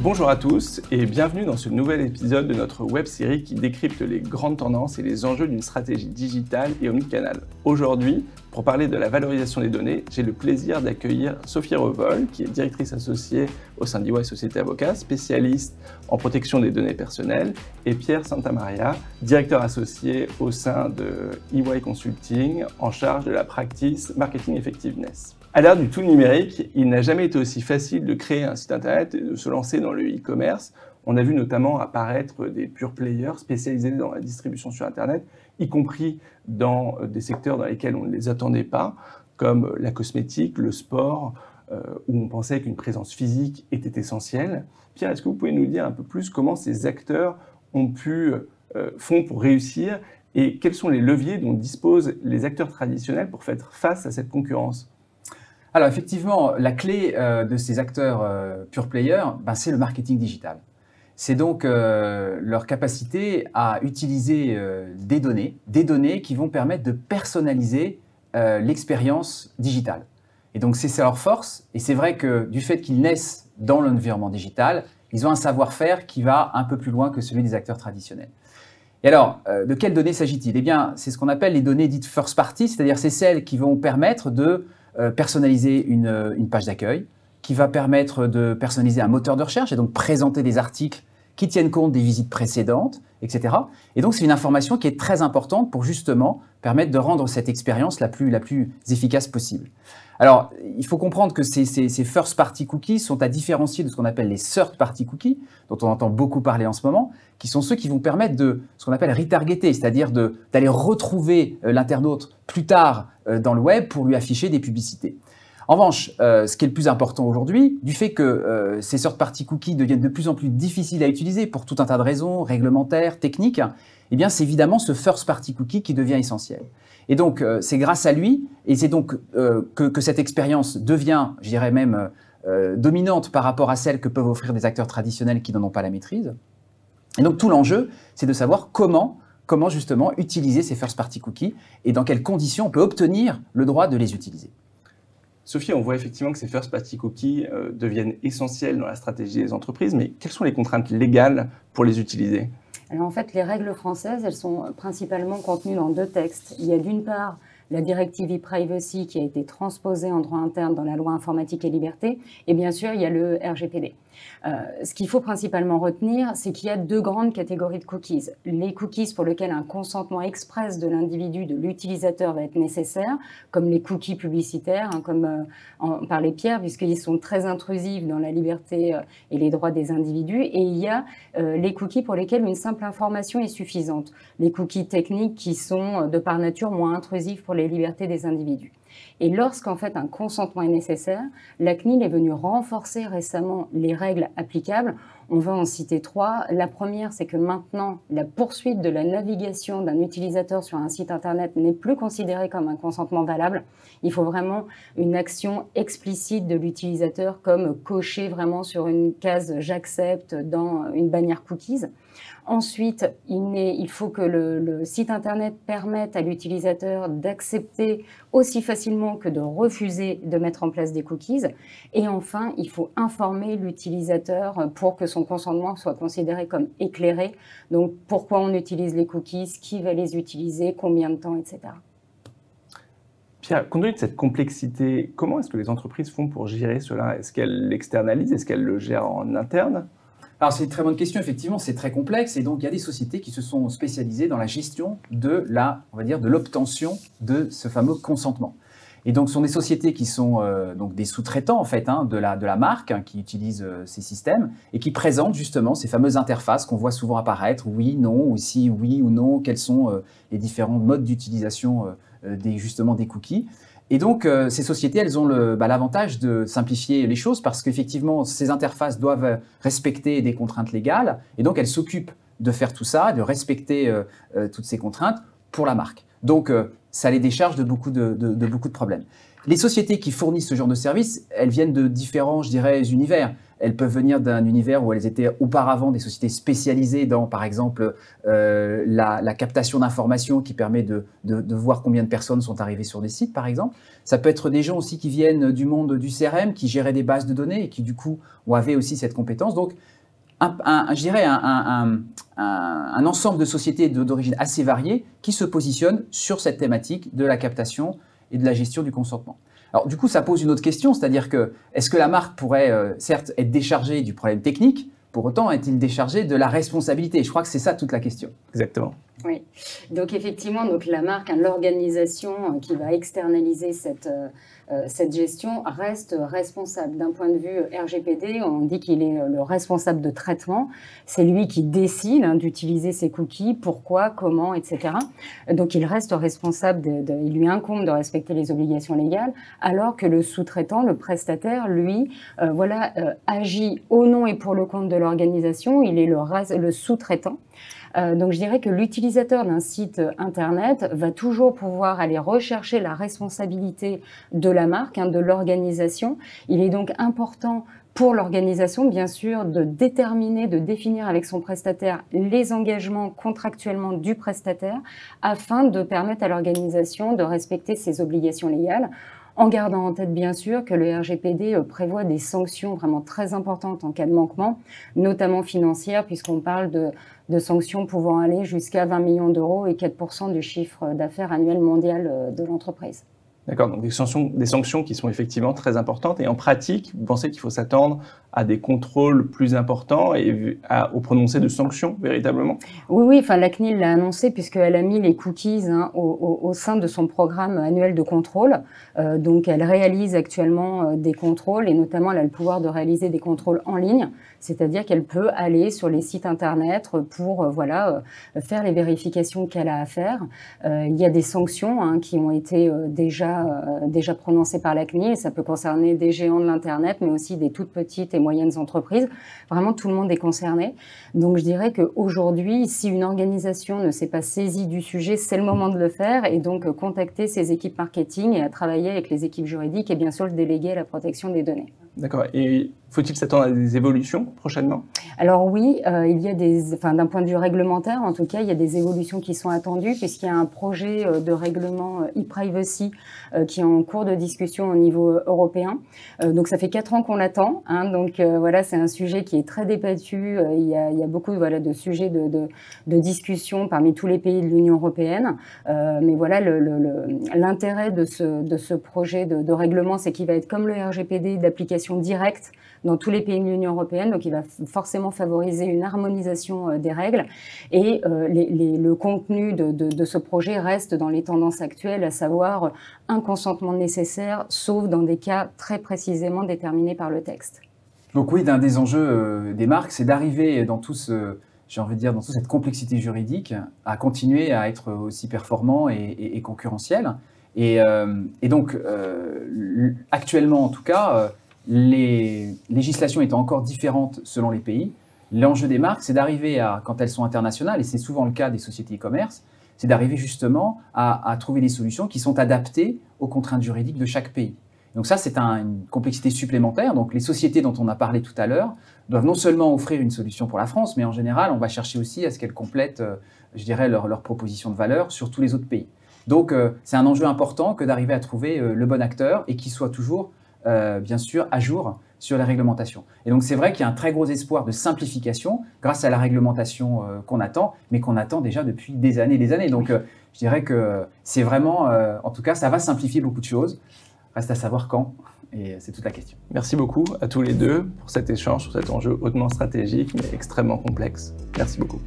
Bonjour à tous et bienvenue dans ce nouvel épisode de notre web-série qui décrypte les grandes tendances et les enjeux d'une stratégie digitale et omnicanal. Aujourd'hui, pour parler de la valorisation des données, j'ai le plaisir d'accueillir Sophie Revol, qui est directrice associée au sein d'EY Société Avocats, spécialiste en protection des données personnelles, et Pierre Santamaria, directeur associé au sein de EY Consulting, en charge de la practice Marketing Effectiveness. À l'ère du tout numérique, il n'a jamais été aussi facile de créer un site internet et de se lancer dans le e-commerce. On a vu notamment apparaître des pure players spécialisés dans la distribution sur internet, y compris dans des secteurs dans lesquels on ne les attendait pas, comme la cosmétique, le sport, où on pensait qu'une présence physique était essentielle. Pierre, est-ce que vous pouvez nous dire un peu plus comment ces acteurs font pour réussir et quels sont les leviers dont disposent les acteurs traditionnels pour faire face à cette concurrence ? Alors effectivement, la clé de ces acteurs pure players, c'est le marketing digital. C'est donc leur capacité à utiliser des données qui vont permettre de personnaliser l'expérience digitale. Et donc c'est leur force, et c'est vrai que du fait qu'ils naissent dans l'environnement digital, ils ont un savoir-faire qui va un peu plus loin que celui des acteurs traditionnels. Et alors, de quelles données s'agit-il ? Eh bien, c'est ce qu'on appelle les données dites first party, c'est-à-dire c'est celles qui vont permettre de personnaliser une page d'accueil, qui va permettre de personnaliser un moteur de recherche et donc présenter des articles qui tiennent compte des visites précédentes, etc. Et donc, c'est une information qui est très importante pour justement permettre de rendre cette expérience la plus efficace possible. Alors, il faut comprendre que ces first party cookies sont à différencier de ce qu'on appelle les third party cookies, dont on entend beaucoup parler en ce moment, qui sont ceux qui vont permettre de ce qu'on appelle retargeter, c'est-à-dire d'aller retrouver l'internaute plus tard dans le web pour lui afficher des publicités. En revanche, ce qui est le plus important aujourd'hui, du fait que ces third party cookies deviennent de plus en plus difficiles à utiliser pour tout un tas de raisons réglementaires, techniques, eh bien c'est évidemment ce first party cookie qui devient essentiel. Et donc c'est grâce à lui, et c'est donc que cette expérience devient, je dirais même, dominante par rapport à celle que peuvent offrir des acteurs traditionnels qui n'en ont pas la maîtrise. Et donc tout l'enjeu, c'est de savoir comment justement utiliser ces first party cookies et dans quelles conditions on peut obtenir le droit de les utiliser. Sophie, on voit effectivement que ces first party cookies deviennent essentiels dans la stratégie des entreprises, mais quelles sont les contraintes légales pour les utiliser ? Alors en fait, les règles françaises, elles sont principalement contenues dans deux textes. Il y a d'une part la directive e-privacy qui a été transposée en droit interne dans la loi informatique et liberté, et bien sûr, il y a le RGPD. Ce qu'il faut principalement retenir, c'est qu'il y a deux grandes catégories de cookies. Les cookies pour lesquels un consentement express de l'individu, de l'utilisateur va être nécessaire, comme les cookies publicitaires, comme en parlait Pierre, puisqu'ils sont très intrusifs dans la liberté et les droits des individus. Et il y a les cookies pour lesquels une simple information est suffisante. Les cookies techniques qui sont de par nature moins intrusifs pour les libertés des individus. Et lorsqu'en fait un consentement est nécessaire, la CNIL est venue renforcer récemment les règles applicables. On va en citer trois. La première, c'est que maintenant, la poursuite de la navigation d'un utilisateur sur un site internet n'est plus considérée comme un consentement valable. Il faut vraiment une action explicite de l'utilisateur, comme cocher vraiment sur une case « j'accepte » dans une bannière cookies. Ensuite, il faut que le site internet permette à l'utilisateur d'accepter aussi facilement que de refuser de mettre en place des cookies. Et enfin, il faut informer l'utilisateur pour que son consentement soit considéré comme éclairé. Donc, pourquoi on utilise les cookies, qui va les utiliser, combien de temps, etc. Pierre, compte tenu de cette complexité, comment est-ce que les entreprises font pour gérer cela ? Est-ce qu'elles l'externalisent ? Est-ce qu'elles le gèrent en interne ? Alors c'est une très bonne question, effectivement, c'est très complexe et donc il y a des sociétés qui se sont spécialisées dans la gestion de l'obtention de ce fameux consentement. Et donc ce sont des sociétés qui sont donc des sous-traitants en fait de la marque qui utilisent ces systèmes et qui présentent justement ces fameuses interfaces qu'on voit souvent apparaître, oui, non, ou si, oui ou non, quels sont les différents modes d'utilisation des cookies. Et donc, ces sociétés, elles ont l'avantage de simplifier les choses parce qu'effectivement, ces interfaces doivent respecter des contraintes légales et donc elles s'occupent de faire tout ça, de respecter toutes ces contraintes pour la marque. Donc, ça les décharge de beaucoup de problèmes. Les sociétés qui fournissent ce genre de services, elles viennent de différents, je dirais, univers. Elles peuvent venir d'un univers où elles étaient auparavant des sociétés spécialisées dans, par exemple, la captation d'informations qui permet de voir combien de personnes sont arrivées sur des sites, par exemple. Ça peut être des gens aussi qui viennent du monde du CRM, qui géraient des bases de données et qui, du coup, avaient aussi cette compétence. Donc, je dirais un ensemble de sociétés d'origine assez variée qui se positionnent sur cette thématique de la captation et de la gestion du consentement. Alors du coup, ça pose une autre question, c'est-à-dire que est-ce que la marque pourrait certes être déchargée du problème technique, pour autant est-il déchargée de la responsabilité? Je crois que c'est ça toute la question. Exactement. Oui, donc effectivement, donc la marque, l'organisation qui va externaliser cette gestion reste responsable. D'un point de vue RGPD, on dit qu'il est le responsable de traitement. C'est lui qui décide d'utiliser ses cookies, pourquoi, comment, etc. Donc il reste responsable, il lui incombe de respecter les obligations légales, alors que le sous-traitant, le prestataire, lui, agit au nom et pour le compte de l'organisation. Il est le sous-traitant. Donc je dirais que l'utilisateur d'un site internet va toujours pouvoir aller rechercher la responsabilité de la marque, de l'organisation. Il est donc important pour l'organisation, bien sûr, de définir avec son prestataire les engagements contractuellement du prestataire afin de permettre à l'organisation de respecter ses obligations légales, en gardant en tête, bien sûr, que le RGPD prévoit des sanctions vraiment très importantes en cas de manquement, notamment financières, puisqu'on parle de sanctions pouvant aller jusqu'à 20 millions d'euros et 4% du chiffre d'affaires annuel mondial de l'entreprise. D'accord, donc des sanctions qui sont effectivement très importantes. Et en pratique, vous pensez qu'il faut s'attendre à des contrôles plus importants et au prononcé de sanctions, véritablement? Oui, enfin, la CNIL l'a annoncé puisqu'elle a mis les cookies au sein de son programme annuel de contrôle. Donc, elle réalise actuellement des contrôles et notamment, elle a le pouvoir de réaliser des contrôles en ligne. C'est-à-dire qu'elle peut aller sur les sites internet pour faire les vérifications qu'elle a à faire. Il y a des sanctions qui ont été déjà prononcées par la CNIL. Ça peut concerner des géants de l'Internet, mais aussi des toutes petites et moyennes entreprises. Vraiment, tout le monde est concerné. Donc, je dirais qu'aujourd'hui, si une organisation ne s'est pas saisie du sujet, c'est le moment de le faire et donc contacter ses équipes marketing et à travailler avec les équipes juridiques et bien sûr le délégué à la protection des données. D'accord. Et faut-il s'attendre à des évolutions prochainement? Alors oui, il y a d'un point de vue réglementaire, en tout cas, il y a des évolutions qui sont attendues puisqu'il y a un projet de règlement e-privacy qui est en cours de discussion au niveau européen. Donc ça fait 4 ans qu'on l'attend. Donc c'est un sujet qui est très débattu. Il y a beaucoup de sujets de discussion parmi tous les pays de l'Union européenne. Mais voilà, l'intérêt de ce projet de règlement, c'est qu'il va être comme le RGPD d'application directe dans tous les pays de l'Union européenne, donc il va forcément favoriser une harmonisation des règles et le contenu de ce projet reste dans les tendances actuelles, à savoir un consentement nécessaire, sauf dans des cas très précisément déterminés par le texte. Donc oui, d'un des enjeux des marques, c'est d'arriver dans toute cette complexité juridique, à continuer à être aussi performant et concurrentiel. Et donc, actuellement en tout cas, les législations étant encore différentes selon les pays, l'enjeu des marques, c'est d'arriver à, quand elles sont internationales, et c'est souvent le cas des sociétés e-commerce, c'est d'arriver justement à trouver des solutions qui sont adaptées aux contraintes juridiques de chaque pays. Donc ça, c'est une complexité supplémentaire. Donc les sociétés dont on a parlé tout à l'heure doivent non seulement offrir une solution pour la France, mais en général, on va chercher aussi à ce qu'elles complètent, je dirais, leur proposition de valeur sur tous les autres pays. Donc c'est un enjeu important que d'arriver à trouver le bon acteur et qui soit toujours bien sûr, à jour sur les réglementations. Et donc, c'est vrai qu'il y a un très gros espoir de simplification grâce à la réglementation qu'on attend, mais qu'on attend déjà depuis des années et des années. Donc, je dirais que c'est vraiment, en tout cas, ça va simplifier beaucoup de choses. Reste à savoir quand, et c'est toute la question. Merci beaucoup à tous les deux pour cet échange sur cet enjeu hautement stratégique, mais extrêmement complexe. Merci beaucoup.